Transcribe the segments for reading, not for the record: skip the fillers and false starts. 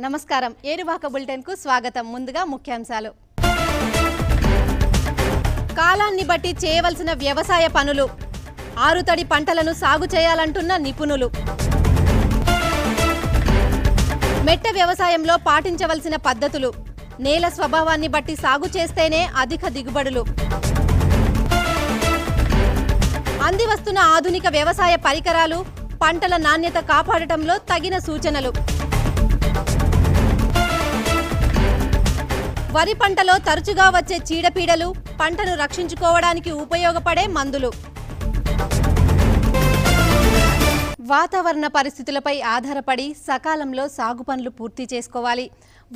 నమస్కారం. ఏరువాక బులెటిన్ కు స్వాగతం. ముందుగా ముఖ్యాంశాలు. కాలాన్ని బట్టి చేయవలసిన వ్యవసాయ పనులు, ఆరుతడి పంటలను సాగు చేయాలంటున్న నిపుణులు, మెట్ట వ్యవసాయంలో పాటించవలసిన పద్ధతులు, నేల స్వభావాన్ని బట్టి సాగు చేస్తేనే అధిక దిగుబడులు, అందివస్తున్న ఆధునిక వ్యవసాయ పరికరాలు, పంటల నాణ్యత కాపాడటంలో తగిన సూచనలు, వరి పంటలో తరచుగా వచ్చే చీడపీడలు, పంటను రక్షించుకోవడానికి ఉపయోగపడే మందులు. వాతావరణ పరిస్థితులపై ఆధారపడి సకాలంలో సాగు పనులు పూర్తి చేసుకోవాలి.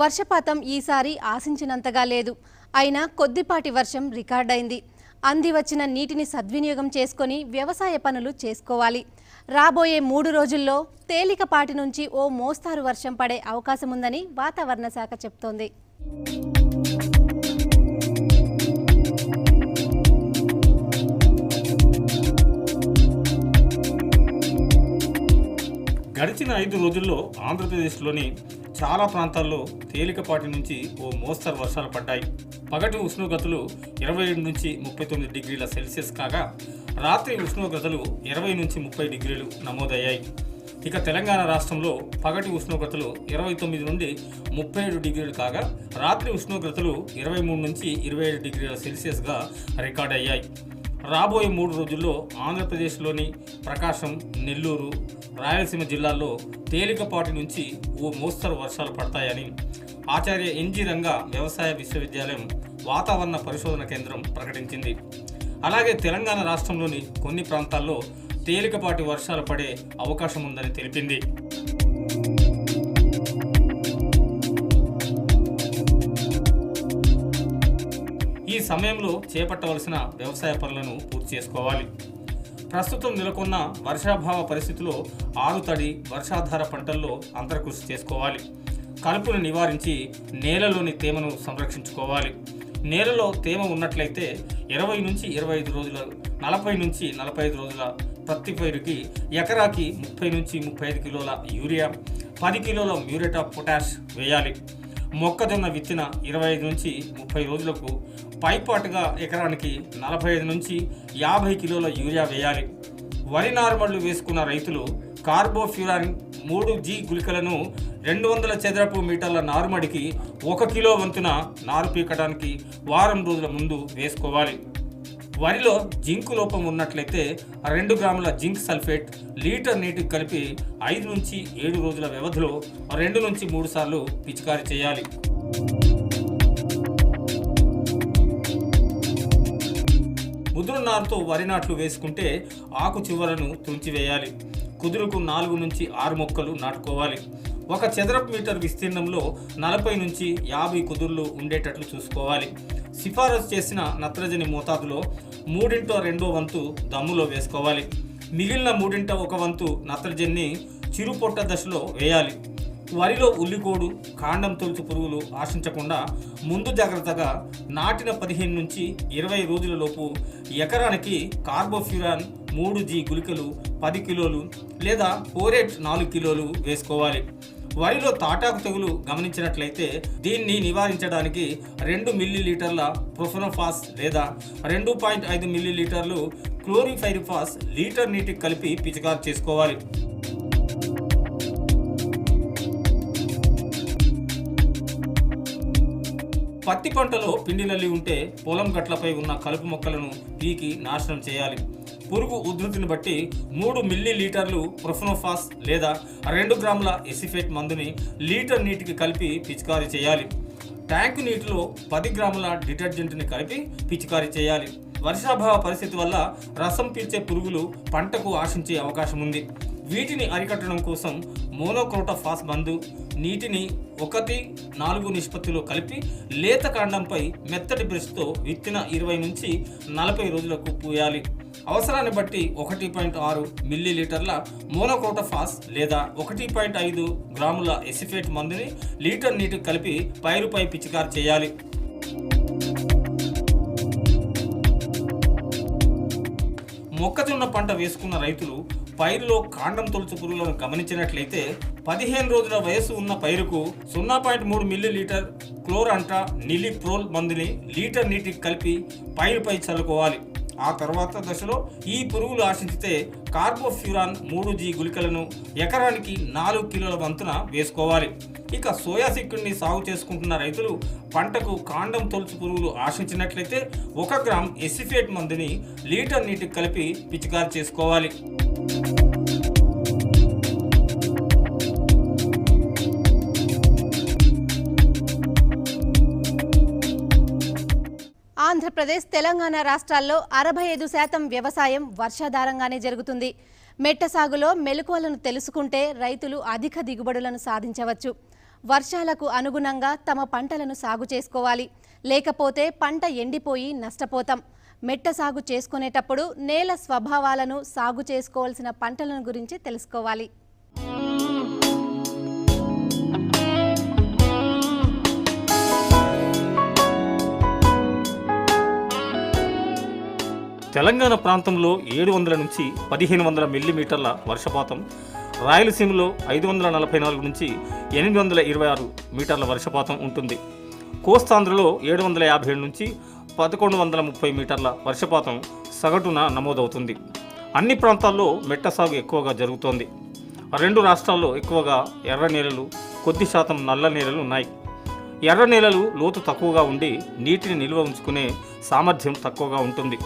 వర్షపాతం ఈసారి ఆశించినంతగా లేదు. అయినా కొద్దిపాటి వర్షం రికార్డైంది. అంది వచ్చిన నీటిని సద్వినియోగం చేసుకొని వ్యవసాయ పనులు చేసుకోవాలి. రాబోయే 3 రోజుల్లో తేలికపాటి నుంచి ఓ మోస్తారు వర్షం పడే అవకాశం ఉందని వాతావరణ శాఖ చెప్తోంది. గడిచిన 5 రోజుల్లో ఆంధ్రప్రదేశ్లోని చాలా ప్రాంతాల్లో తేలికపాటి నుంచి ఓ మోస్తరు వర్షాలు పడ్డాయి. పగటి ఉష్ణోగ్రతలు 27 నుంచి 39 డిగ్రీల సెల్సియస్ కాగా రాత్రి ఉష్ణోగ్రతలు 20 నుంచి 30 డిగ్రీలు నమోదయ్యాయి. ఇక తెలంగాణ రాష్ట్రంలో పగటి ఉష్ణోగ్రతలు 29 నుండి 37 డిగ్రీలు కాగా రాత్రి ఉష్ణోగ్రతలు 23 నుంచి 27 డిగ్రీల సెల్సియస్గా రికార్డ్ అయ్యాయి. రాబోయే 3 రోజుల్లో ఆంధ్రప్రదేశ్లోని ప్రకాశం, నెల్లూరు, రాయలసీమ జిల్లాల్లో తేలికపాటి నుంచి ఓ మోస్తరు వర్షాలు పడతాయని ఆచార్య ఎన్జీ రంగా వ్యవసాయ విశ్వవిద్యాలయం వాతావరణ పరిశోధన కేంద్రం ప్రకటించింది. అలాగే తెలంగాణ రాష్ట్రంలోని కొన్ని ప్రాంతాల్లో తేలికపాటి వర్షాలు పడే అవకాశం ఉందని తెలిపింది. ఈ సమయంలో చేపట్టవలసిన వ్యవసాయ పనులను పూర్తి చేసుకోవాలి. ప్రస్తుతం నెలకొన్న వర్షాభావ పరిస్థితిలో ఆరుతడి, వర్షాధార పంటల్లో అంతర్కృషి చేసుకోవాలి. కలుపును నివారించి నేలలోని తేమను సంరక్షించుకోవాలి. నేలలో తేమ ఉన్నట్లయితే 20 నుంచి 25 రోజుల, 40 నుంచి 45 రోజుల ప్రతి పైరుకి ఎకరాకి 30 నుంచి 35 కిలోల యూరియా, 10 కిలోల మ్యూరేట్ ఆఫ్ పొటాష్ వేయాలి. మొక్కజొన్న విత్తిన 25 నుంచి 30 రోజులకు పైపాటుగా ఎకరానికి 45 నుంచి 50 కిలోల యూరియా వేయాలి. వరి నారుమళ్లు వేసుకున్న రైతులు కార్బోఫ్యూరాన్ 3G గుళికలను 200 చదరపు మీటర్ల నారుమడికి 1 కిలో వంతున నారు పీకడానికి వారం రోజుల ముందు వేసుకోవాలి. వరిలో జింకు లోపం ఉన్నట్లయితే 2 గ్రాముల జింక్ సల్ఫేట్ లీటర్ నీటికి కలిపి 5 నుంచి 7 రోజుల వ్యవధిలో 2 నుంచి 3 సార్లు పిచికారీ చేయాలి. ముదురు నారుతో వరి నాట్లు వేసుకుంటే ఆకు చివరను తుంచివేయాలి. కుదురుకు 4 నుంచి 6 మొక్కలు నాటుకోవాలి. 1 చదరపు మీటర్ విస్తీర్ణంలో 40 నుంచి 50 కుదుర్లు ఉండేటట్లు చూసుకోవాలి. సిఫారసు చేసిన నత్రజని మోతాదులో 3/2 వంతు దమ్ములో వేసుకోవాలి. మిగిలిన 3/1 వంతు నత్రజనిని చిరుపొట్ట దశలో వేయాలి. వరిలో ఉల్లికోడు, కాండం తొలుచు పురుగులు ఆశించకుండా ముందు జాగ్రత్తగా నాటిన 15 నుంచి 20 రోజుల లోపు ఎకరానికి కార్బోఫ్యూరాన్ 3G గుళికలు 10 కిలోలు లేదా పోరేట్ 4 కిలోలు వేసుకోవాలి. వరిలో తాటాకు తెగులు గమనించినట్లయితే దీన్ని నివారించడానికి 2 మిల్లీలీటర్ల ప్రొఫెనోఫాస్ లేదా 2.5 మిల్లీలీటర్లు క్లోరిఫైరిఫాస్ లీటర్ నీటికి కలిపి పిచికారీ చేసుకోవాలి. పత్తి పంటలో పిండి నల్లి ఉంటే పొలం గట్లపై ఉన్న కలుపు మొక్కలను పీకి నాశనం చేయాలి. పురుగు ఉధృతిని బట్టి 3 మిల్లీలీటర్లు ప్రొఫెనోఫాస్ లేదా 2 గ్రాముల ఎసిఫేట్ మందుని లీటర్ నీటికి కలిపి పిచికారీ చేయాలి. ట్యాంకు నీటిలో 10 గ్రాముల డిటర్జెంట్ని కలిపి పిచికారీ చేయాలి. వర్షాభావ పరిస్థితి వల్ల రసం పీల్చే పురుగులు పంటకు ఆశించే అవకాశం ఉంది. వీటిని అరికట్టడం కోసం మోనోక్రోటోఫాస్ మందు నీటిని 1:4 నిష్పత్తిలో కలిపి లేత కాండంపై మెత్తటి బ్రష్తో విత్తిన 20 నుంచి 40 రోజులకు పూయాలి. అవసరాన్ని బట్టి 1.6 మిల్లీలీటర్ల మోనోక్రోటోఫాస్ లేదా 1.5 గ్రాముల ఎసిఫేట్ మందుని లీటర్ నీటికి కలిపి పైరుపై పిచికారీ చేయాలి. మొక్కజొన్న పంట వేసుకున్న రైతులు పైరులో కాండం తొలుచు పురుగులను గమనించినట్లయితే 15 రోజుల వయసు ఉన్న పైరుకు 0.3 మిల్లీలీటర్ క్లోరాంట్రా నిలిప్రోల్ మందుని లీటర్ నీటికి కలిపి పైరుపై చల్లుకోవాలి. ఆ తర్వాత దశలో ఈ పురుగులు ఆశించితే కార్బోఫ్యూరాన్ 3G గుళికలను ఎకరానికి 4 కిలోల వంతున వేసుకోవాలి. ఇక సోయా చిక్కుడిని సాగు చేసుకుంటున్న రైతులు పంటకు కాండం తొలుచు పురుగులు ఆశించినట్లయితే 1 గ్రామ్ ఎసిఫేట్ మందుని లీటర్ నీటికి కలిపి పిచికారి చేసుకోవాలి. ఆంధ్రప్రదేశ్, తెలంగాణ రాష్ట్రాల్లో 65% వ్యవసాయం వర్షాధారంగానే జరుగుతుంది. మెట్ట సాగులో మెలకువలను తెలుసుకుంటే రైతులు అధిక దిగుబడులను సాధించవచ్చు. వర్షాలకు అనుగుణంగా తమ పంటలను సాగు చేసుకోవాలి. లేకపోతే పంట ఎండిపోయి నష్టపోతాం. మెట్ట సాగు చేసుకునేటప్పుడు నేల స్వభావాలను, సాగు చేసుకోవాల్సిన పంటలను గురించి తెలుసుకోవాలి. తెలంగాణ ప్రాంతంలో 700 నుంచి 1500 మిల్లీమీటర్ల వర్షపాతం, రాయలసీమలో 544 నుంచి 826 మీటర్ల వర్షపాతం ఉంటుంది. కోస్తాంధ్రలో 757 నుంచి 1130 మీటర్ల వర్షపాతం సగటున నమోదవుతుంది. అన్ని ప్రాంతాల్లో మెట్ట సాగు ఎక్కువగా జరుగుతోంది. 2 రాష్ట్రాల్లో ఎక్కువగా ఎర్ర నేలలు, కొద్ది శాతం నల్ల నేలలు ఉన్నాయి. ఎర్ర నేలలు లోతు తక్కువగా ఉండి నీటిని నిల్వ ఉంచుకునే సామర్థ్యం తక్కువగా ఉంటుంది.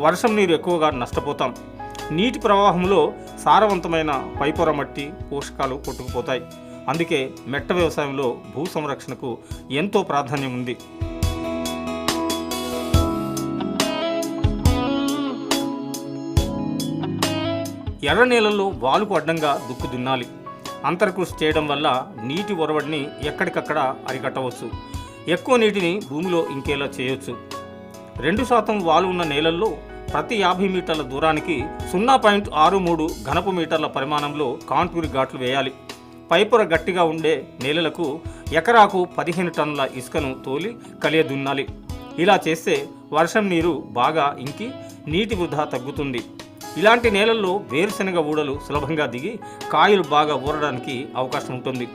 వర్షం నీరు ఎక్కువగా నష్టపోతాం. నీటి ప్రవాహంలో సారవంతమైన పైపొర మట్టి, పోషకాలు కొట్టుకుపోతాయి. అందుకే మెట్ట వ్యవసాయంలో భూ సంరక్షణకు ఎంతో ప్రాధాన్యం ఉంది. ఎర్ర నేలల్లో వాలుకు అడ్డంగా దుక్కు దున్నాలి. అంతర్కృషి చేయడం వల్ల నీటి ఒరవడిని ఎక్కడికక్కడ అరికట్టవచ్చు. ఎక్కువ నీటిని భూమిలో ఇంకేలా చేయొచ్చు. 2% వాలు ఉన్న నేలల్లో ప్రతి 50 మీటర్ల దూరానికి 0.63 ఘనపు మీటర్ల పరిమాణంలో కాంటూరి ఘాట్లు వేయాలి. పైపొర గట్టిగా ఉండే నేలలకు ఎకరాకు 15 టన్నుల ఇసుకను తోలి కలియదున్నాలి. ఇలా చేస్తే వర్షం నీరు బాగా ఇంకి నీటి వృధా తగ్గుతుంది. ఇలాంటి నేలల్లో వేరుశనగ ఊడలు సులభంగా దిగి కాయలు బాగా ఊరడానికి అవకాశం ఉంటుంది.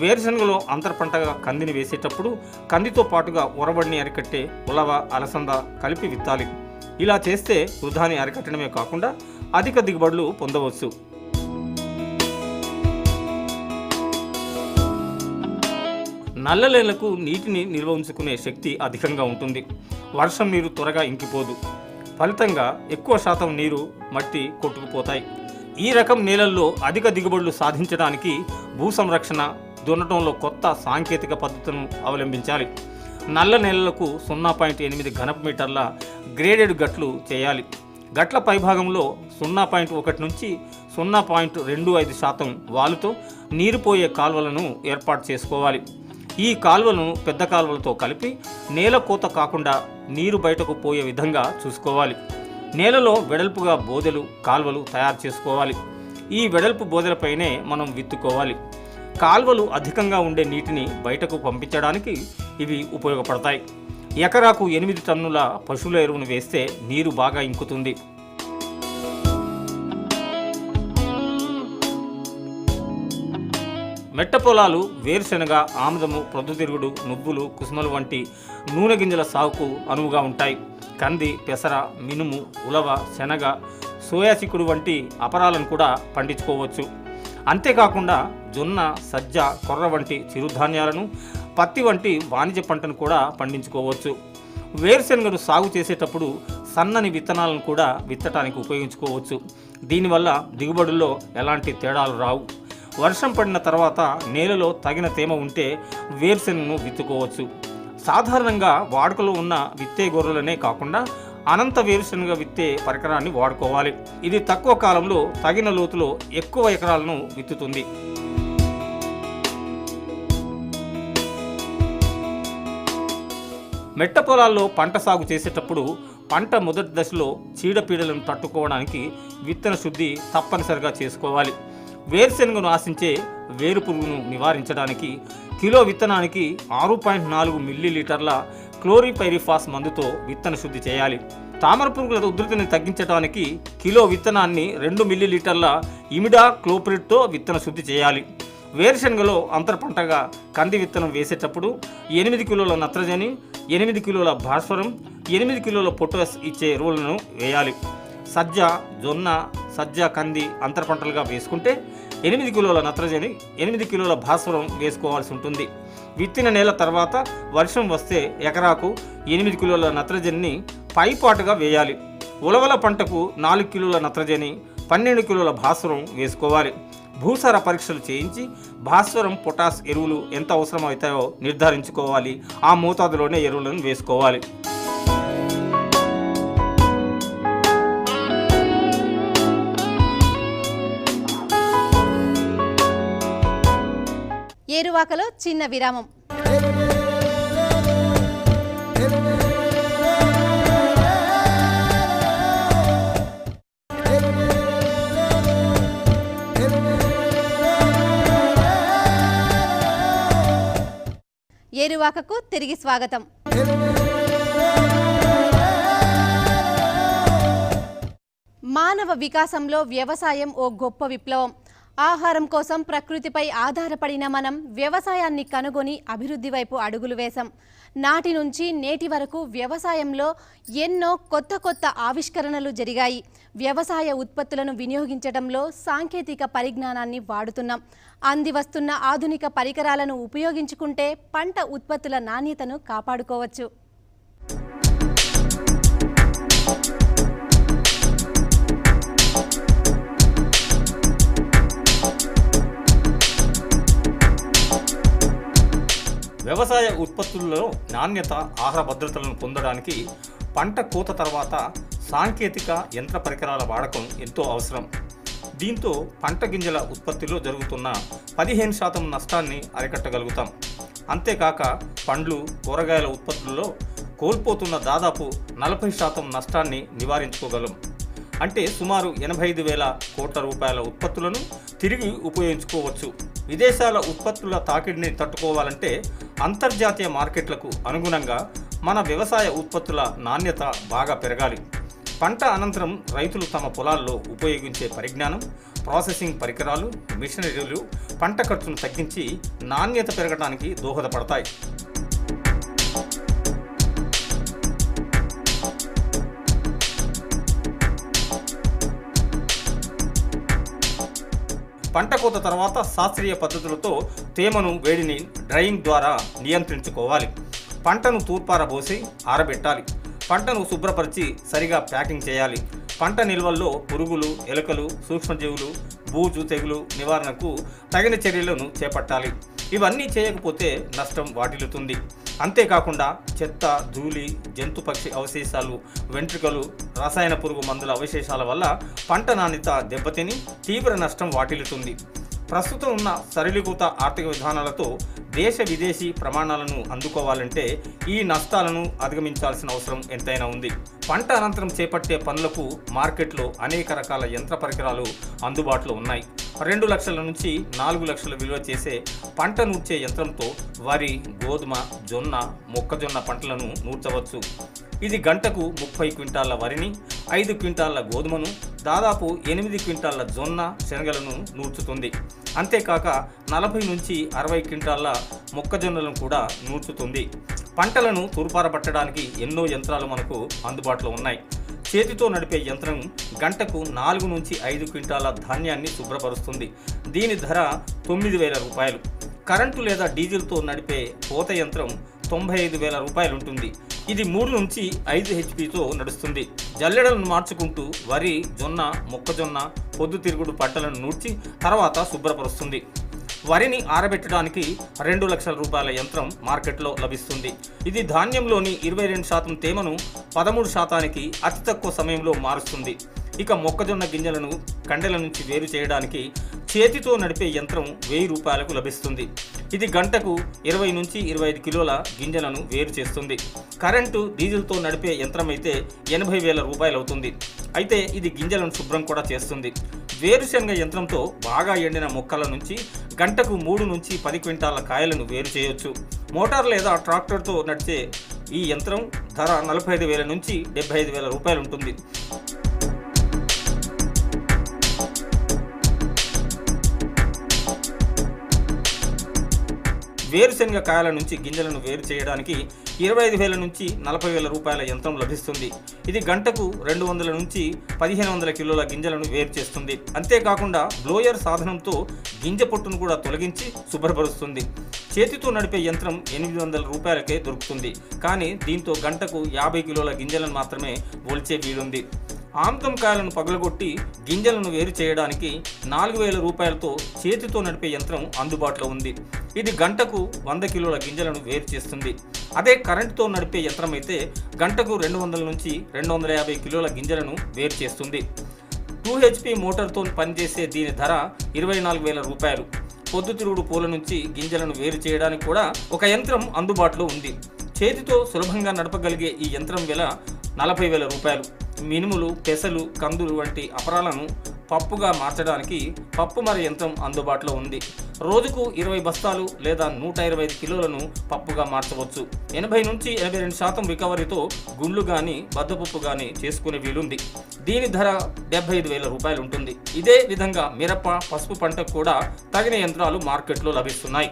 వేరుశనగలో అంతర పంటగా కందిని వేసేటప్పుడు కందితో పాటుగా ఉరబడిని అరికట్టే ఉలవ, అలసంద కలిపి విత్తాలి. ఇలా చేస్తే వృధాని అరికట్టడమే కాకుండా అధిక దిగుబడులు పొందవచ్చు. నల్ల నేలకు నీటిని నిల్వ ఉంచుకునే శక్తి అధికంగా ఉంటుంది. వర్షం నీరు త్వరగా ఇంకిపోదు. ఫలితంగా ఎక్కువ శాతం నీరు, మట్టి కొట్టుకుపోతాయి. ఈ రకం నేలల్లో అధిక దిగుబడులు సాధించడానికి భూ సంరక్షణ, దున్నటంలో కొత్త సాంకేతిక పద్ధతులను అవలంబించాలి. నల్ల నేలలకు 0.8 ఘనపు మీటర్ల గ్రేడెడ్ గట్లు చేయాలి. గట్ల పైభాగంలో 0.1 నుంచి 0.25% వాలుతో నీరు పోయే కాల్వలను ఏర్పాటు చేసుకోవాలి. ఈ కాల్వలను పెద్ద కాల్వలతో కలిపి నేల కోత కాకుండా నీరు బయటకు పోయే విధంగా చూసుకోవాలి. నేలలో వెడల్పుగా బోదెలు, కాల్వలు తయారు చేసుకోవాలి. ఈ వెడల్పు బోదెలపైనే మనం విత్తుకోవాలి. కాల్వలు అధికంగా ఉండే నీటిని బయటకు పంపించడానికి ఇవి ఉపయోగపడతాయి. ఎకరాకు 8 టన్నుల పశువుల ఎరువును వేస్తే నీరు బాగా ఇంకుతుంది. మెట్ట పొలాలు వేరుశెనగ, ఆముదము, ప్రొద్దుతిరుగుడు, నువ్వులు, కుసుమలు వంటి నూనె గింజల సాగుకు అనువుగా ఉంటాయి. కంది, పెసర, మినుము, ఉలవ, శనగ, సోయా చిక్కుడు వంటి అపరాలను కూడా పండించుకోవచ్చు. అంతేకాకుండా జొన్న, సజ్జ, కొర్ర వంటి చిరుధాన్యాలను, పత్తి వంటి వాణిజ్య పంటను కూడా పండించుకోవచ్చు. వేరుశెనగను సాగు చేసేటప్పుడు సన్నని విత్తనాలను కూడా విత్తడానికి ఉపయోగించుకోవచ్చు. దీనివల్ల దిగుబడుల్లో ఎలాంటి తేడాలు రావు. వర్షం పడిన తర్వాత నేలలో తగిన తేమ ఉంటే వేరుశెనగను విత్తుకోవచ్చు. సాధారణంగా వాడుకలో ఉన్న విత్తే గొర్రెలనే కాకుండా అనంత వేరుశెనగ విత్తే పరికరాన్ని వాడుకోవాలి. ఇది తక్కువ కాలంలో తగిన లోతులో ఎక్కువ ఎకరాలను విత్తుతుంది. మెట్ట పొలాల్లో పంట సాగు చేసేటప్పుడు పంట మొదటి దశలో చీడపీడలను తట్టుకోవడానికి విత్తన శుద్ధి తప్పనిసరిగా చేసుకోవాలి. వేరుశెనగను ఆశించే వేరు పురుగును నివారించడానికి కిలో విత్తనానికి 6.4 మిల్లీలీటర్ల క్లోరిపైరిఫాస్ మందుతో విత్తన శుద్ధి చేయాలి. తామర పురుగుల ఉధృతిని తగ్గించడానికి కిలో విత్తనాన్ని 2 మిల్లీలీటర్ల ఇమిడా క్లోప్రిడ్తో విత్తన శుద్ధి చేయాలి. వేరుశనగలో అంతర పంటగా కంది విత్తనం వేసేటప్పుడు 8 కిలోల నత్రజని, 8 కిలోల భాస్వరం, 8 కిలోల పొటాష్ ఇచ్చే ఎరువులను వేయాలి. సజ్జ, జొన్న, సజ్జ, కంది అంతర పంటలుగా వేసుకుంటే 8 కిలోల నత్రజని, 8 కిలోల భాస్వరం వేసుకోవాల్సి ఉంటుంది. విత్తిన నెల తర్వాత వర్షం వస్తే ఎకరాకు 8 కిలోల నత్రజనిని పైపాటుగా వేయాలి. ఉలవల పంటకు 4 కిలోల నత్రజని, 12 కిలోల భాస్వరం వేసుకోవాలి. భూసార పరీక్షలు చేయించి భాస్వరం, పొటాష్ ఎరువులు ఎంత అవసరం అవుతాయో నిర్ధారించుకోవాలి. ఆ మోతాదులోనే ఎరువులను వేసుకోవాలి. ఏరువాకలో చిన్న విరామం. ఏరువాకకు తిరిగి స్వాగతం. మానవ వికాసంలో వ్యవసాయం ఓ గొప్ప విప్లవం. ఆహారం కోసం ప్రకృతిపై ఆధారపడిన మనం వ్యవసాయాన్ని కనుగొని అభివృద్ధి వైపు అడుగులు వేశాం. నాటి నుంచి నేటి వరకు వ్యవసాయంలో ఎన్నో కొత్త ఆవిష్కరణలు జరిగాయి. వ్యవసాయ ఉత్పత్తులను వినియోగించడంలో సాంకేతిక పరిజ్ఞానాన్ని వాడుతున్నాం. అందివస్తున్న ఆధునిక పరికరాలను ఉపయోగించుకుంటే పంట ఉత్పత్తుల నాణ్యతను కాపాడుకోవచ్చు. వ్యవసాయ ఉత్పత్తుల్లో నాణ్యత, ఆహార భద్రతలను పొందడానికి పంట కోత తర్వాత సాంకేతిక యంత్ర పరికరాల వాడకం ఎంతో అవసరం. దీంతో పంట గింజల ఉత్పత్తిలో జరుగుతున్న 15% నష్టాన్ని అరికట్టగలుగుతాం. అంతేకాక పండ్లు, కూరగాయల ఉత్పత్తుల్లో కోల్పోతున్న దాదాపు 40% నష్టాన్ని నివారించుకోగలం. అంటే సుమారు 85,000 కోట్ల రూపాయల ఉత్పత్తులను తిరిగి ఉపయోగించుకోవచ్చు. విదేశాల ఉత్పత్తుల తాకిడిని తట్టుకోవాలంటే అంతర్జాతీయ మార్కెట్లకు అనుగుణంగా మన వ్యవసాయ ఉత్పత్తుల నాణ్యత బాగా పెరగాలి. పంట అనంతరం రైతులు తమ పొలాల్లో ఉపయోగించే పరిజ్ఞానం, ప్రాసెసింగ్ పరికరాలు, మిషనరీలు పంట ఖర్చును తగ్గించి నాణ్యత పెరగడానికి దోహదపడతాయి. పంట కోత తర్వాత శాస్త్రీయ పద్ధతులతో తేమను, వేడిని డ్రైయింగ్ ద్వారా నియంత్రించుకోవాలి. పంటను తూర్పారబోసి ఆరబెట్టాలి. పంటను శుభ్రపరిచి సరిగా ప్యాకింగ్ చేయాలి. పంట నిల్వల్లో పురుగులు, ఎలుకలు, సూక్ష్మజీవులు, బూజు, తెగులు నివారణకు తగిన చర్యలను చేపట్టాలి. ఇవన్నీ చేయకపోతే నష్టం వాటిల్లుతుంది. అంతేకాకుండా చెత్త, ధూళి, జంతు పక్షి అవశేషాలు, వెంట్రుకలు, రసాయన పురుగు మందుల అవశేషాల వల్ల పంట నాణ్యత దెబ్బతిని తీవ్ర నష్టం వాటిల్లుతుంది. ప్రస్తుతం ఉన్న సరళీకృత ఆర్థిక విధానాలతో దేశ విదేశీ ప్రమాణాలను అందుకోవాలంటే ఈ నష్టాలను అధిగమించాల్సిన అవసరం ఎంతైనా ఉంది. పంట అనంతరం చేపట్టే పనులకు మార్కెట్లో అనేక రకాల యంత్ర పరికరాలు అందుబాటులో ఉన్నాయి. 2 లక్షల నుంచి 4 లక్షల విలువ చేసే పంట నూర్చే యంత్రంతో వరి, గోధుమ, జొన్న, మొక్కజొన్న పంటలను నూర్చవచ్చు. ఇది గంటకు 30 క్వింటాళ్ల వరిని, 5 క్వింటాళ్ల గోధుమను, దాదాపు 8 క్వింటాళ్ల జొన్న, శనగలను నూర్చుతుంది. అంతేకాక 40 నుంచి 60 క్వింటాళ్ల మొక్కజొన్నలను కూడా నూర్చుతుంది. పంటలను తూర్పారబట్టడానికి ఎన్నో యంత్రాలు మనకు అందుబాటులో ఉన్నాయి. చేతితో నడిపే యంత్రం గంటకు 4 నుంచి 5 క్వింటాల ధాన్యాన్ని శుభ్రపరుస్తుంది. దీని ధర 9,000 రూపాయలు. కరెంటు లేదా డీజిల్తో నడిపే కోత యంత్రం 95,000 రూపాయలు ఉంటుంది. ఇది 3 నుంచి 5 హెచ్పితో నడుస్తుంది. జల్లెడలను మార్చుకుంటూ వరి, జొన్న, మొక్కజొన్న, పొద్దుతిరుగుడు పంటలను నూర్చి తర్వాత శుభ్రపరుస్తుంది. వరిని ఆరబెట్టడానికి 2 లక్షల రూపాయల యంత్రం మార్కెట్లో లభిస్తుంది. ఇది ధాన్యంలోని 22% తేమను 13% అతి తక్కువ సమయంలో మారుస్తుంది. ఇక మొక్కజొన్న గింజలను కండెల నుంచి వేరు చేయడానికి చేతితో నడిపే యంత్రం 1000 రూపాయలకు లభిస్తుంది. ఇది గంటకు 20 నుంచి 25 కిలోల గింజలను వేరు చేస్తుంది. కరెంటు, డీజిల్తో నడిపే యంత్రం అయితే 80,000 రూపాయలు అవుతుంది. అయితే ఇది గింజలను శుభ్రం కూడా చేస్తుంది. వేరుశనగ యంత్రంతో బాగా ఎండిన మొక్కల నుంచి గంటకు 3 నుంచి 10 క్వింటాల కాయలను వేరు చేయొచ్చు. మోటార్ లేదా ట్రాక్టర్తో నడిచే ఈ యంత్రం ధర 45,000 నుంచి 75,000 రూపాయలు ఉంటుంది. వేరుశనగ కాయల నుంచి గింజలను వేరు చేయడానికి 25,000 నుంచి 40,000 రూపాయల యంత్రం లభిస్తుంది. ఇది గంటకు 200 నుంచి 1,500 కిలోల గింజలను వేరు చేస్తుంది. అంతేకాకుండా బ్లోయర్ సాధనంతో గింజ పొట్టును కూడా తొలగించి శుభ్రపరుస్తుంది. చేతితో నడిపే యంత్రం 800 రూపాయలకే దొరుకుతుంది. కానీ దీంతో గంటకు 50 కిలోల గింజలను మాత్రమే ఒలిచే వీలుంది. ఆముదం కాయలను పగలగొట్టి గింజలను వేరు చేయడానికి 4,000 రూపాయలతో చేతితో నడిపే యంత్రం అందుబాటులో ఉంది. ఇది గంటకు 100 కిలోల గింజలను వేరు చేస్తుంది. అదే కరెంటుతో నడిపే యంత్రం అయితే గంటకు 200 నుంచి 250 కిలోల గింజలను వేరు చేస్తుంది. 2 HP మోటార్తో పనిచేసే దీని ధర 24,000 రూపాయలు. పొద్దుతిరుగుడు పూల నుంచి గింజలను వేరు చేయడానికి కూడా ఒక యంత్రం అందుబాటులో ఉంది. చేతితో సులభంగా నడపగలిగే ఈ యంత్రం వెల 40,000 రూపాయలు. మినుములు, పెసలు, కందులు వంటి అపరాలను పప్పుగా మార్చడానికి పప్పు మర యంత్రం అందుబాటులో ఉంది. రోజుకు 20 బస్తాలు లేదా 125 కిలోలను పప్పుగా మార్చవచ్చు. 80 నుంచి 82% రికవరీతో గుళ్ళు కానీ బద్దపప్పు కానీ చేసుకునే వీలుంది. దీని ధర 75,000 రూపాయలు ఉంటుంది. ఇదే విధంగా మిరప, పసుపు పంటకు కూడా తగిన యంత్రాలు మార్కెట్లో లభిస్తున్నాయి.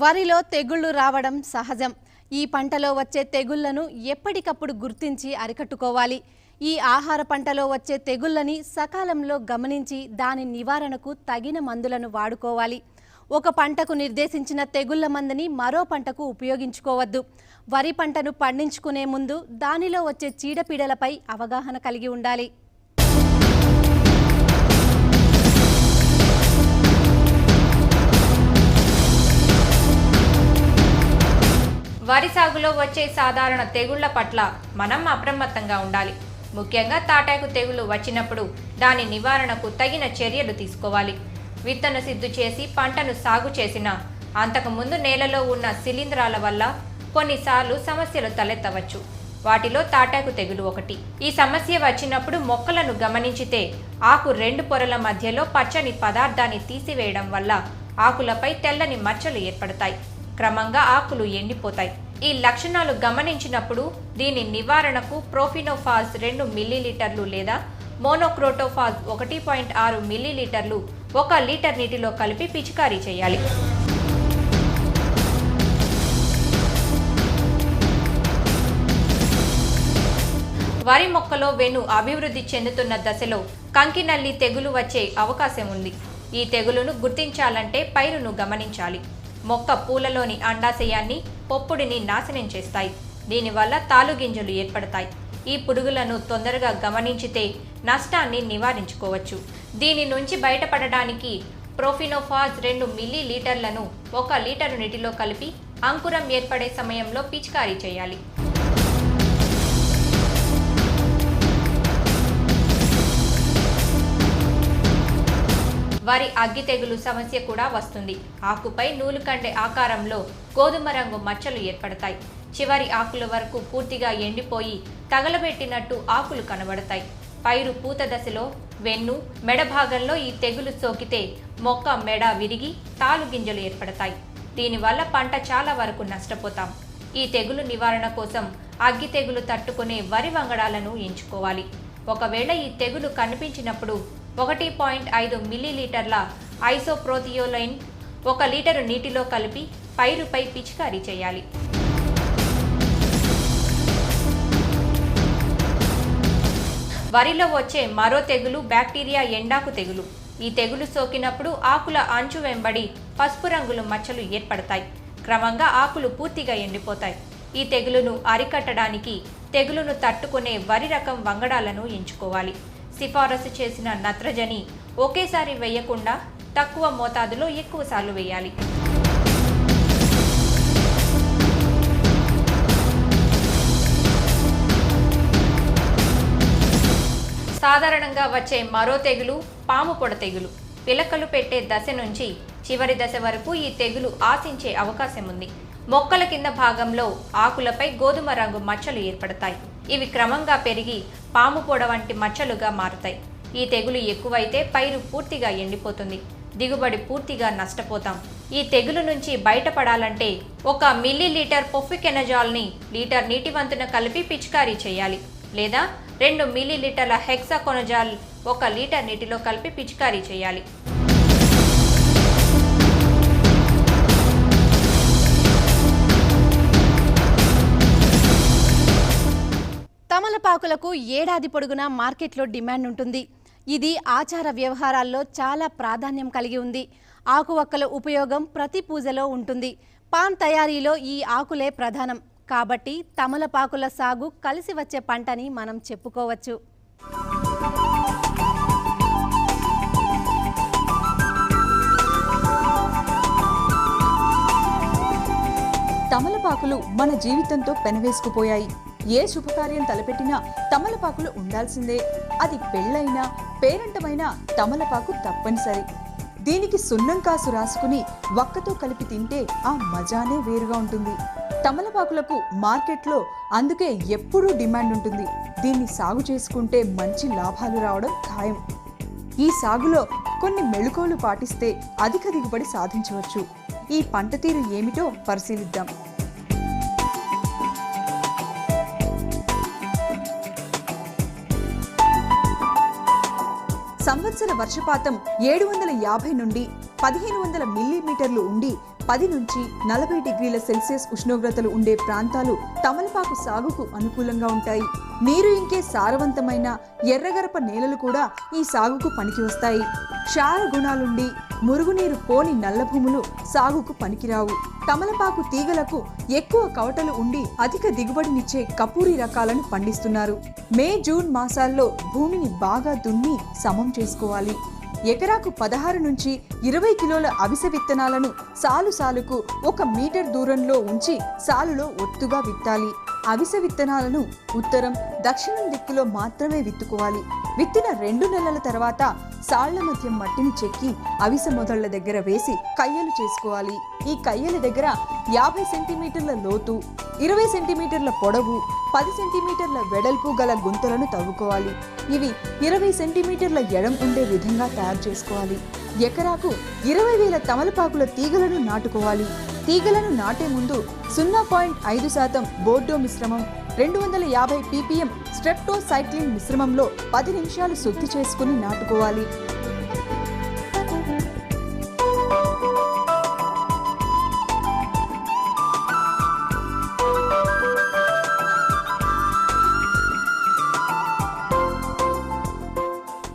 వరిలో తెగుళ్లు రావడం సహజం. ఈ పంటలో వచ్చే తెగుళ్లను ఎప్పటికప్పుడు గుర్తించి అరికట్టుకోవాలి. ఈ ఆహార పంటలో వచ్చే తెగుళ్లని సకాలంలో గమనించి దాని నివారణకు తగిన మందులను వాడుకోవాలి. ఒక పంటకు నిర్దేశించిన తెగుళ్ల మందుని మరో పంటకు ఉపయోగించుకోవద్దు. వరి పంటను పండించుకునే ముందు దానిలో వచ్చే చీడపీడలపై అవగాహన కలిగి ఉండాలి. వరి సాగులో వచ్చే సాధారణ తెగుళ్ల పట్ల మనం అప్రమత్తంగా ఉండాలి. ముఖ్యంగా తాటాకు తెగులు వచ్చినప్పుడు దాని నివారణకు తగిన చర్యలు తీసుకోవాలి. విత్తన సిద్ధు చేసి పంటను సాగు చేసిన అంతకుముందు నేలలో ఉన్న శిలీంధ్రాల వల్ల కొన్నిసార్లు సమస్యలు తలెత్తవచ్చు. వాటిలో తాటాకు తెగులు ఒకటి. ఈ సమస్య వచ్చినప్పుడు మొక్కలను గమనించితే ఆకు 2 పొరల మధ్యలో పచ్చని పదార్థాన్ని తీసివేయడం వల్ల ఆకులపై తెల్లని మచ్చలు ఏర్పడతాయి. క్రమంగా ఆకులు ఎండిపోతాయి. ఈ లక్షణాలు గమనించినప్పుడు దీని నివారణకు ప్రోఫినోఫాస్ 2 మిల్లీలీటర్లు లేదా మోనోక్రోటోఫాస్ 1.6 మిల్లీలీటర్లు 1 లీటర్ నీటిలో కలిపి పిచికారీ చేయాలి. వరి మొక్కలో వెన్ను అభివృద్ధి చెందుతున్న దశలో కంకినల్లి తెగులు వచ్చే అవకాశం ఉంది. ఈ తెగులును గుర్తించాలంటే పైరును గమనించాలి. మొక్క పూలలోని అండాశయాన్ని, పొప్పుడిని నాశనం చేస్తాయి. దీనివల్ల తాలుగింజలు ఏర్పడతాయి. ఈ పురుగులను తొందరగా గమనించితే నష్టాన్ని నివారించుకోవచ్చు. దీని నుంచి బయటపడడానికి ప్రోఫినోఫాస్ 2 మిల్లీలీటర్లను 1 లీటరు నీటిలో కలిపి అంకురం ఏర్పడే సమయంలో పిచికారీ చేయాలి. వరి అగ్గి తెగులు సమస్య కూడా వస్తుంది. ఆకుపై నూలుకండే ఆకారంలో గోధుమ రంగు మచ్చలు ఏర్పడతాయి. చివరి ఆకుల వరకు పూర్తిగా ఎండిపోయి తగలబెట్టినట్టు ఆకులు కనబడతాయి. పైరు పూత దశలో వెన్ను, మెడ భాగంలో ఈ తెగులు సోకితే మొక్క మెడ విరిగి తాలు గింజలు ఏర్పడతాయి. దీనివల్ల పంట చాలా వరకు నష్టపోతాం. ఈ తెగులు నివారణ కోసం అగ్గి తెగులు తట్టుకునే వరి వంగడాలను ఎంచుకోవాలి. ఒకవేళ ఈ తెగులు కనిపించినప్పుడు 1.5 మిల్లీలీటర్ల ఐసోప్రోథియోలైన్ 1 లీటరు నీటిలో కలిపి పైరుపై పిచికారీ చేయాలి. వరిలో వచ్చే మరో తెగులు బ్యాక్టీరియా ఎండాకు తెగులు. ఈ తెగులు సోకినప్పుడు ఆకుల అంచు వెంబడి పసుపు రంగుల మచ్చలు ఏర్పడతాయి. క్రమంగా ఆకులు పూర్తిగా ఎండిపోతాయి. ఈ తెగులును అరికట్టడానికి తెగులును తట్టుకునే వరి రకం వంగడాలను ఎంచుకోవాలి. సిఫారసు చేసిన నత్రజని ఒకేసారి వేయకుండా తక్కువ మోతాదులో ఎక్కువసార్లు వేయాలి. సాధారణంగా వచ్చే మరో తెగులు పాము పొడ తెగులు. పిలకలు పెట్టే దశ నుంచి చివరి దశ వరకు ఈ తెగులు ఆశించే అవకాశం ఉంది. మొక్కల కింద భాగంలో ఆకులపై గోధుమ రంగు మచ్చలు ఏర్పడతాయి. ఇవి క్రమంగా పెరిగి పాము పొడ వంటి మచ్చలుగా మారుతాయి. ఈ తెగులు ఎక్కువైతే పైరు పూర్తిగా ఎండిపోతుంది. దిగుబడి పూర్తిగా నష్టపోతాం. ఈ తెగులు నుంచి బయటపడాలంటే 1 మిల్లీలీటర్ పొఫికెనజాల్ని లీటర్ నీటి వంతున కలిపి పిచికారీ చేయాలి. లేదా 2 మిల్లీలీటర్ల హెక్సాకొనజాల్ 1 లీటర్ నీటిలో కలిపి పిచికారీ చేయాలి. తమలపాకులకు ఏడాది పొడుగునా మార్కెట్లో డిమాండ్ ఉంటుంది. ఇది ఆచార వ్యవహారాల్లో చాలా ప్రాధాన్యం కలిగి ఉంది. ఆకువక్కల ఉపయోగం ప్రతి పూజలో ఉంటుంది. పాన్ తయారీలో ఈ ఆకులే ప్రధానం. కాబట్టి తమలపాకుల సాగు కలిసి వచ్చే పంటని మనం చెప్పుకోవచ్చు. తమలపాకులు మన జీవితంతో పెనవేసుకుపోయాయి. ఏ శుభకార్యం తలపెట్టినా తమలపాకులు ఉండాల్సిందే. అది పెళ్ళైనా పేరంటమైనా తమలపాకు తప్పనిసరి. దీనికి సున్నం కాసు రాసుకుని వక్కతో కలిపి తింటే ఆ మజానే వేరుగా ఉంటుంది. తమలపాకులకు మార్కెట్లో అందుకే ఎప్పుడూ డిమాండ్ ఉంటుంది. దీన్ని సాగు చేసుకుంటే మంచి లాభాలు రావడం ఖాయం. ఈ సాగులో కొన్ని మెళుకువలు పాటిస్తే అధిక దిగుబడి సాధించవచ్చు. ఈ పంట తీరు ఏమిటో పరిశీలిద్దాం. సంవత్సర వర్షపాతం 750 నుండి 1500 మిల్లీమీటర్లు ఉండి 10 నుంచి 40 డిగ్రీల సెల్సియస్ ఉష్ణోగ్రతలు ఉండే ప్రాంతాలు తమలపాకు సాగుకు అనుకూలంగా ఉంటాయి. నీరు ఇంకే సారవంతమైన ఎర్రగరప నేలలు కూడా ఈ సాగుకు పనికి వస్తాయి. క్షార గుణాలుండి మురుగునీరు పోని నల్ల భూములు సాగుకు పనికిరావు. తమలపాకు తీగలకు ఎక్కువ కవటలు ఉండి అధిక దిగుబడినిచ్చే కపూరి రకాలను పండిస్తున్నారు. మే జూన్ మాసాల్లో భూమిని బాగా దున్ని సమం చేసుకోవాలి. ఎకరాకు 16 నుంచి 20 కిలోల అవిసె విత్తనాలను సాలుకు 1 మీటర్ దూరంలో ఉంచి సాలులో ఒత్తుగా విత్తాలి. అవిసె విత్తనాలను ఉత్తరం దక్షిణం దిక్కులో మాత్రమే విత్తుకోవాలి. విత్తిన 2 నెలల తర్వాత సాళ్ల మధ్య మట్టిని చెక్కి అవిసె మొదళ్ల దగ్గర వేసి కయ్యలు చేసుకోవాలి. ఈ కయ్యల దగ్గర 50 సెంటీమీటర్ల లోతు, 20 సెంటీమీటర్ల పొడవు, 10 సెంటీమీటర్ల వెడల్పు గల గుంతలను తవ్వుకోవాలి. ఇవి 20 సెంటీమీటర్ల ఎడం ఉండే విధంగా తయారు చేసుకోవాలి. ఎకరాకు 20,000 తమలపాకుల తీగలను నాటుకోవాలి. తీగలను నాటే ముందు 0.5% బోర్డో మిశ్రమం, 250 ppm స్ట్రెప్టోసైక్లిన్ మిశ్రమంలో 10 నిమిషాలు శుద్ధి చేసుకుని నాటుకోవాలి.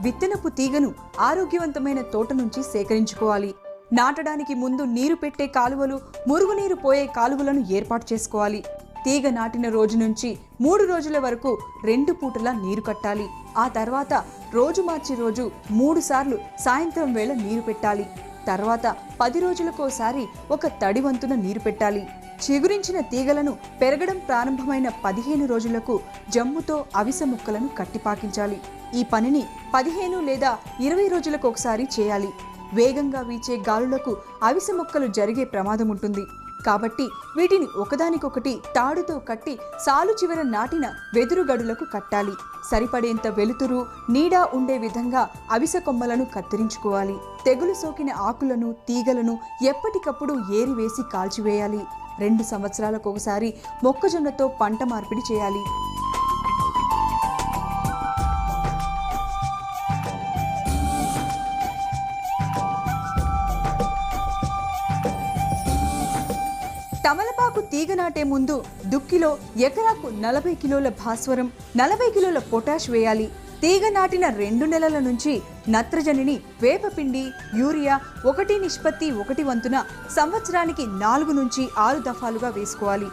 విత్తనపు తీగను ఆరోగ్యవంతమైన తోట నుంచి సేకరించుకోవాలి. నాటడానికి ముందు నీరు పెట్టే కాలువలు, మురుగునీరు పోయే కాలువలను ఏర్పాటు చేసుకోవాలి. తీగ నాటిన రోజు నుంచి 3 రోజుల వరకు 2 పూటలా నీరు కట్టాలి. ఆ తర్వాత రోజు మార్చి రోజు 3 సార్లు సాయంత్రం వేళ నీరు పెట్టాలి. తర్వాత 10 రోజులకోసారి ఒక తడి వంతున నీరు పెట్టాలి. చిగురించిన తీగలను పెరగడం ప్రారంభమైన 15 రోజులకు జమ్ముతో అవిసె ముక్కలను కట్టిపాకించాలి. ఈ పనిని 15 లేదా 20 రోజులకు ఒకసారి చేయాలి. వేగంగా వీచే గాలులకు అవిసె మొక్కలు జరిగే ప్రమాదం ఉంటుంది. కాబట్టి వీటిని ఒకదానికొకటి తాడుతో కట్టి సాలు చివర నాటిన వెదురు గడులకు కట్టాలి. సరిపడేంత వెలుతురు, నీడ ఉండే విధంగా అవిసె కొమ్మలను కత్తిరించుకోవాలి. తెగులు సోకిన ఆకులను, తీగలను ఎప్పటికప్పుడు ఏరివేసి కాల్చివేయాలి. 2 సంవత్సరాలకు ఒకసారి మొక్కజొన్నతో పంట మార్పిడి చేయాలి. తమలపాకు తీగ నాటే ముందు దుక్కిలో ఎకరాకు 40 కిలోల భాస్వరం, 40 కిలోల పొటాష్ వేయాలి. తీగ నాటిన 2 నెలల నుంచి నత్రజనిని వేపపిండి, యూరియా 1:1 వంతున సంవత్సరానికి 4 నుంచి 6 దఫాలుగా వేసుకోవాలి.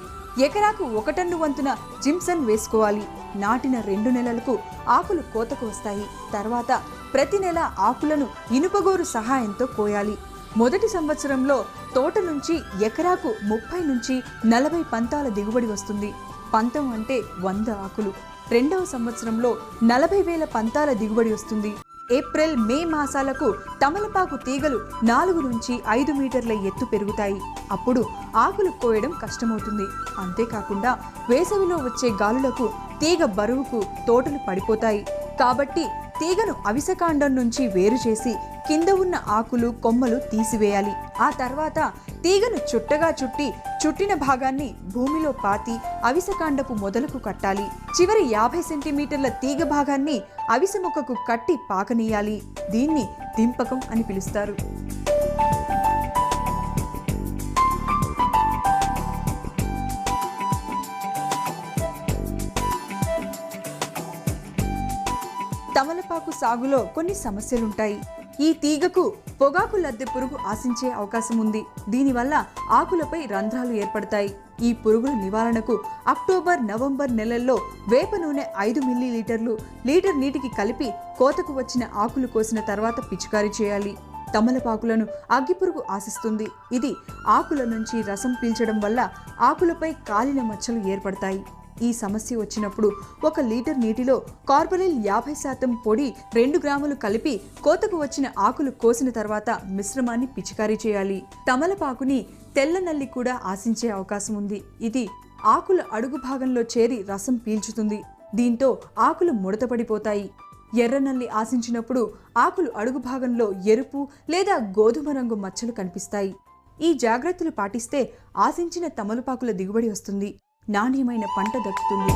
ఎకరాకు 1 టన్ను వంతున జిమ్సన్ వేసుకోవాలి. నాటిన 2 నెలలకు ఆకులు కోతకు వస్తాయి. తర్వాత ప్రతి నెల ఆకులను ఇనుపగోరు సహాయంతో కోయాలి. మొదటి సంవత్సరంలో తోట నుంచి ఎకరాకు 30 నుంచి 40 పంతాల దిగుబడి వస్తుంది. పంతం అంటే 100 ఆకులు. 2వ సంవత్సరంలో 40,000 పంతాల దిగుబడి వస్తుంది. ఏప్రిల్, మే మాసాలకు తమలపాకు తీగలు 4 నుంచి 5 మీటర్ల ఎత్తు పెరుగుతాయి. అప్పుడు ఆకులు కోయడం కష్టమవుతుంది. అంతేకాకుండా వేసవిలో వచ్చే గాలులకు తీగ బరువుకు తోటలు పడిపోతాయి. కాబట్టి తీగను అవిసెకాండం నుంచి వేరు చేసి కింద ఉన్న ఆకులు కొమ్మలు తీసివేయాలి. ఆ తర్వాత తీగను చుట్టగా చుట్టిన భాగాన్ని భూమిలో పాతి అవిసెకాండపు మొదలకు కట్టాలి. చివరి 50 సెంటీమీటర్ల తీగ భాగాన్ని అవిసె మొక్కకు కట్టి పాకనీయాలి. దీన్ని దింపకం అని పిలుస్తారు. తమలపాకు సాగులో కొన్ని సమస్యలుంటాయి. ఈ తీగకు పొగాకు లద్దె పురుగు ఆశించే అవకాశం ఉంది. దీనివల్ల ఆకులపై రంధ్రాలు ఏర్పడతాయి. ఈ పురుగుల నివారణకు అక్టోబర్, నవంబర్ నెలల్లో వేప నూనె 5 మిల్లీలీటర్లు లీటర్ నీటికి కలిపి కోతకు వచ్చిన ఆకులు కోసిన తర్వాత పిచికారీ చేయాలి. తమలపాకులను అగ్గిపురుగు ఆశిస్తుంది. ఇది ఆకుల నుంచి రసం పీల్చడం వల్ల ఆకులపై కాలిన మచ్చలు ఏర్పడతాయి. ఈ సమస్య వచ్చినప్పుడు 1 లీటర్ నీటిలో కార్బనిల్ 50% పొడి 2 గ్రాములు కలిపి కోతకు వచ్చిన ఆకులు కోసిన తర్వాత మిశ్రమాన్ని పిచికారీ చేయాలి. తమలపాకుని తెల్ల నల్లి కూడా ఆశించే అవకాశం ఉంది. ఇది ఆకుల అడుగు భాగంలో చేరి రసం పీల్చుతుంది. దీంతో ఆకులు ముడతపడిపోతాయి. ఎర్రనల్లి ఆశించినప్పుడు ఆకులు అడుగు భాగంలో ఎరుపు లేదా గోధుమ రంగు మచ్చలు కనిపిస్తాయి. ఈ జాగ్రత్తలు పాటిస్తే ఆశించిన తమలపాకుల దిగుబడి వస్తుంది. నాణ్యమైన పంట దక్కుతుంది.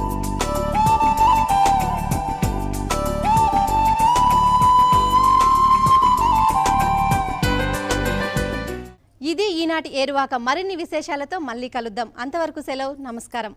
ఇది ఈనాటి ఏరువాక. మరిన్ని విశేషాలతో మళ్ళీ కలుద్దాం. అంతవరకు సెలవు. నమస్కారం.